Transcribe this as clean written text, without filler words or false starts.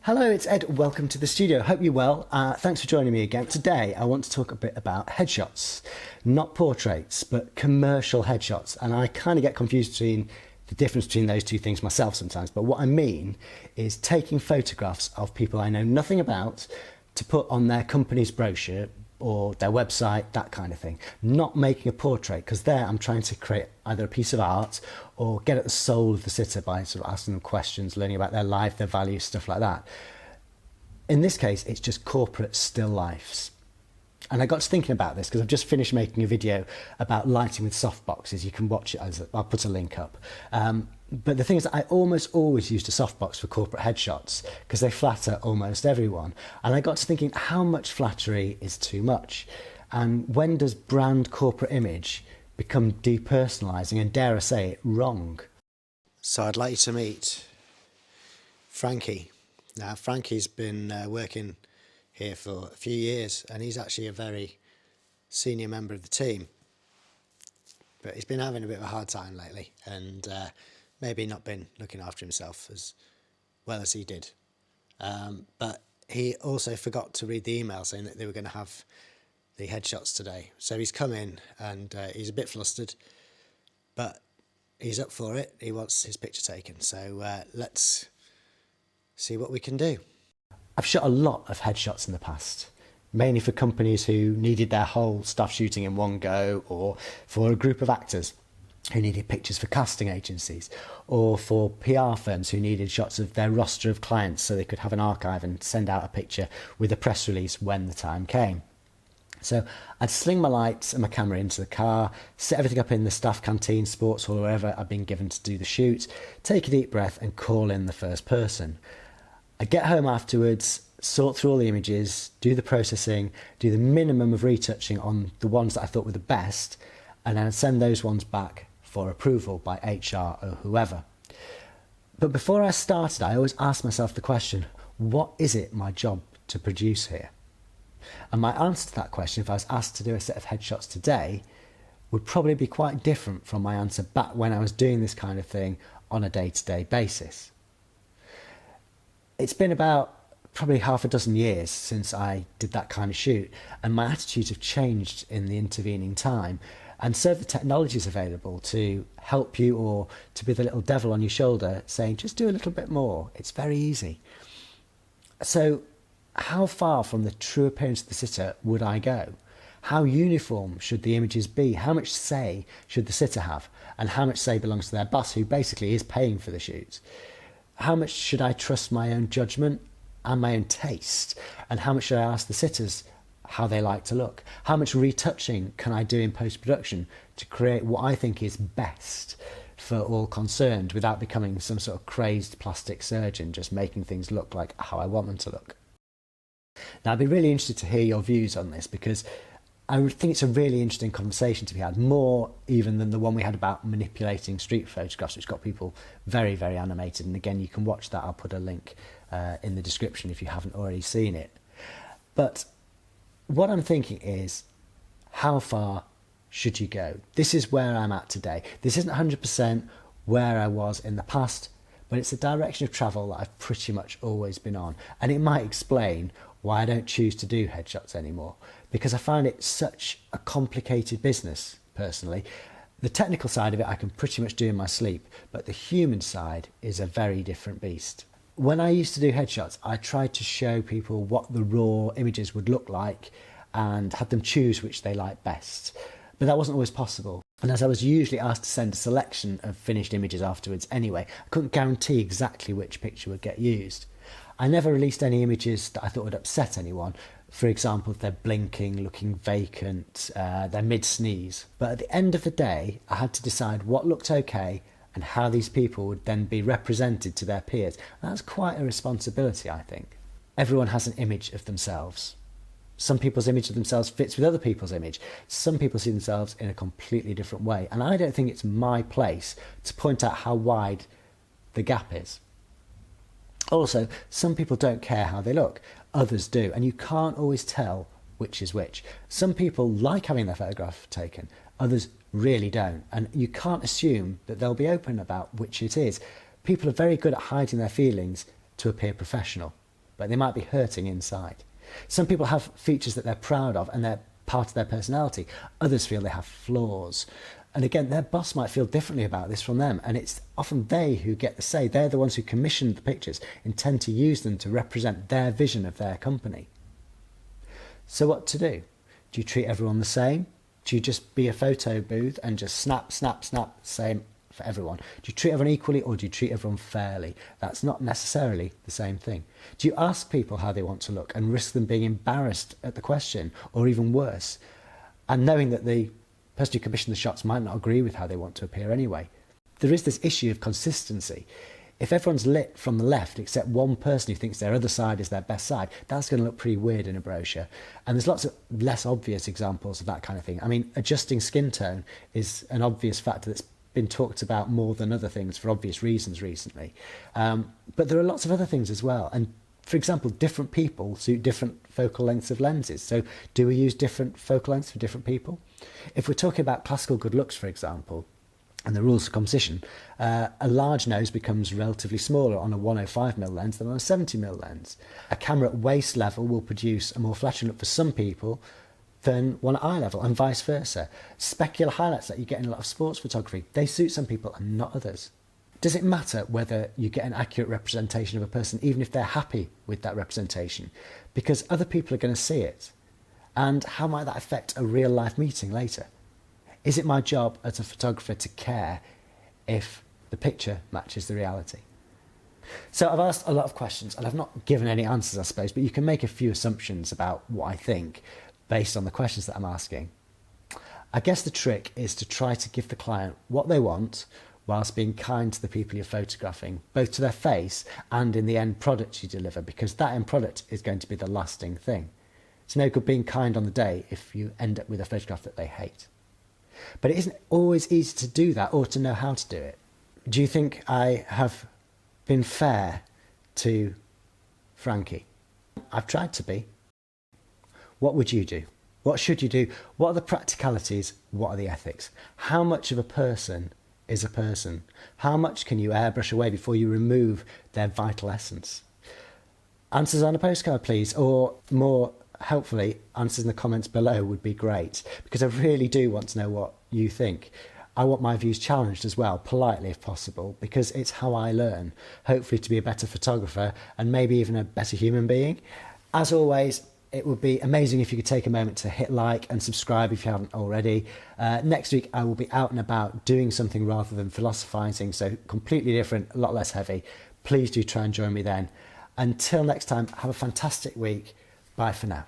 Hello, it's Ed. Welcome to the studio. Hope you're well. Thanks for joining me again. Today, I want to talk a bit about headshots. Not portraits, but commercial headshots. And I kind of get confused between the difference between those two things myself sometimes. But what I mean is taking photographs of people I know nothing about to put on their company's brochure or their website, that kind of thing. Not making a portrait, because there I'm trying to create either a piece of art or get at the soul of the sitter by sort of asking them questions, learning about their life, their values, stuff like that. In this case, it's just corporate still lifes. And I got to thinking about this because I've just finished making a video about lighting with softboxes. You can watch it, I'll put a link up. But the thing is that I almost always used a softbox for corporate headshots because they flatter almost everyone. And I got to thinking how much flattery is too much? And when does brand corporate image become depersonalising and, dare I say it, wrong? So I'd like you to meet Frankie. Now, Frankie's been working here for a few years and he's actually a very senior member of the team. But he's been having a bit of a hard time lately and maybe not been looking after himself as well as he did. But he also forgot to read the email saying that they were going to have the headshots today. So he's come in and he's a bit flustered, but he's up for it. He wants his picture taken. So let's see what we can do. I've shot a lot of headshots in the past, mainly for companies who needed their whole staff shooting in one go, or for a group of actors who needed pictures for casting agencies, or for PR firms who needed shots of their roster of clients so they could have an archive and send out a picture with a press release when the time came. So I'd sling my lights and my camera into the car, set everything up in the staff canteen, sports hall, or wherever I'd been given to do the shoot, take a deep breath and call in the first person. I'd get home afterwards, sort through all the images, do the processing, do the minimum of retouching on the ones that I thought were the best, and then I'd send those ones back for approval by HR or whoever. But before I started, I always asked myself the question, what is it my job to produce here? And my answer to that question, if I was asked to do a set of headshots today, would probably be quite different from my answer back when I was doing this kind of thing on a day-to-day basis. It's been about probably half a dozen years since I did that kind of shoot, and my attitudes have changed in the intervening time. And so the technology is available to help you, or to be the little devil on your shoulder saying, just do a little bit more. It's very easy. So how far from the true appearance of the sitter would I go? How uniform should the images be? How much say should the sitter have? And how much say belongs to their boss, who basically is paying for the shoot? How much should I trust my own judgment and my own taste? And how much should I ask the sitters how they like to look? How much retouching can I do in post-production to create what I think is best for all concerned without becoming some sort of crazed plastic surgeon just making things look like how I want them to look? Now, I'd be really interested to hear your views on this, because I would think it's a really interesting conversation to be had, more even than the one we had about manipulating street photographs, which got people very, very animated. And again, you can watch that. I'll put a link in the description if you haven't already seen it. But what I'm thinking is, how far should you go? This is where I'm at today. This isn't 100% where I was in the past, but it's a direction of travel that I've pretty much always been on. And it might explain why I don't choose to do headshots anymore, because I find it such a complicated business, personally. The technical side of it I can pretty much do in my sleep, but the human side is a very different beast. When I used to do headshots, I tried to show people what the raw images would look like and had them choose which they liked best. But that wasn't always possible. And as I was usually asked to send a selection of finished images afterwards anyway, I couldn't guarantee exactly which picture would get used. I never released any images that I thought would upset anyone. For example, if they're blinking, looking vacant, they're mid-sneeze. But at the end of the day, I had to decide what looked okay and how these people would then be represented to their peers. And that's quite a responsibility, I think. Everyone has an image of themselves. Some people's image of themselves fits with other people's image. Some people see themselves in a completely different way. And I don't think it's my place to point out how wide the gap is. Also, some people don't care how they look, others do, and you can't always tell which is which. Some people like having their photograph taken, others really don't, and you can't assume that they'll be open about which it is. People are very good at hiding their feelings to appear professional. but they might be hurting inside. Some people have features that they're proud of and they're part of their personality. Others feel they have flaws. And again, their boss might feel differently about this from them, and it's often they who get the say. They're the ones who commission the pictures, intend to use them to represent their vision of their company. So what to do? Do you treat everyone the same? Do you just be a photo booth and just snap, snap, snap, same for everyone? Do you treat everyone equally, or do you treat everyone fairly? That's not necessarily the same thing. Do you ask people how they want to look and risk them being embarrassed at the question, or even worse, and knowing that the person who commissioned the shots might not agree with how they want to appear anyway? There is this issue of consistency. If everyone's lit from the left except one person who thinks their other side is their best side, that's going to look pretty weird in a brochure. And there's lots of less obvious examples of that kind of thing. I mean, adjusting skin tone is an obvious factor that's been talked about more than other things for obvious reasons recently. But there are lots of other things as well. And for example, different people suit different focal lengths of lenses. So do we use different focal lengths for different people? If we're talking about classical good looks, for example, and the rules of composition, a large nose becomes relatively smaller on a 105mm lens than on a 70mm lens. A camera at waist level will produce a more flattering look for some people than one at eye level, and vice versa. Specular highlights that you get in a lot of sports photography, they suit some people and not others. Does it matter whether you get an accurate representation of a person, even if they're happy with that representation? Because other people are going to see it. And how might that affect a real life meeting later? Is it my job as a photographer to care if the picture matches the reality? So I've asked a lot of questions and I've not given any answers, I suppose, but you can make a few assumptions about what I think based on the questions that I'm asking. I guess the trick is to try to give the client what they want whilst being kind to the people you're photographing, both to their face and in the end product you deliver, because that end product is going to be the lasting thing. It's no good being kind on the day if you end up with a photograph that they hate. But it isn't always easy to do that or to know how to do it. Do you think I have been fair to Frankie? I've tried to be. What would you do? What should you do? What are the practicalities? What are the ethics? How much of a person is a person? How much can you airbrush away before you remove their vital essence? Answers on a postcard, please, or more helpfully, answers in the comments below would be great, because I really do want to know what you think. I want my views challenged as well, politely if possible, because it's how I learn, hopefully to be a better photographer and maybe even a better human being. As always, it would be amazing if you could take a moment to hit like and subscribe if you haven't already. Next week I will be out and about doing something rather than philosophizing, so completely different, a lot less heavy. Please do try and join me then. Until next time, have a fantastic week. Bye for now.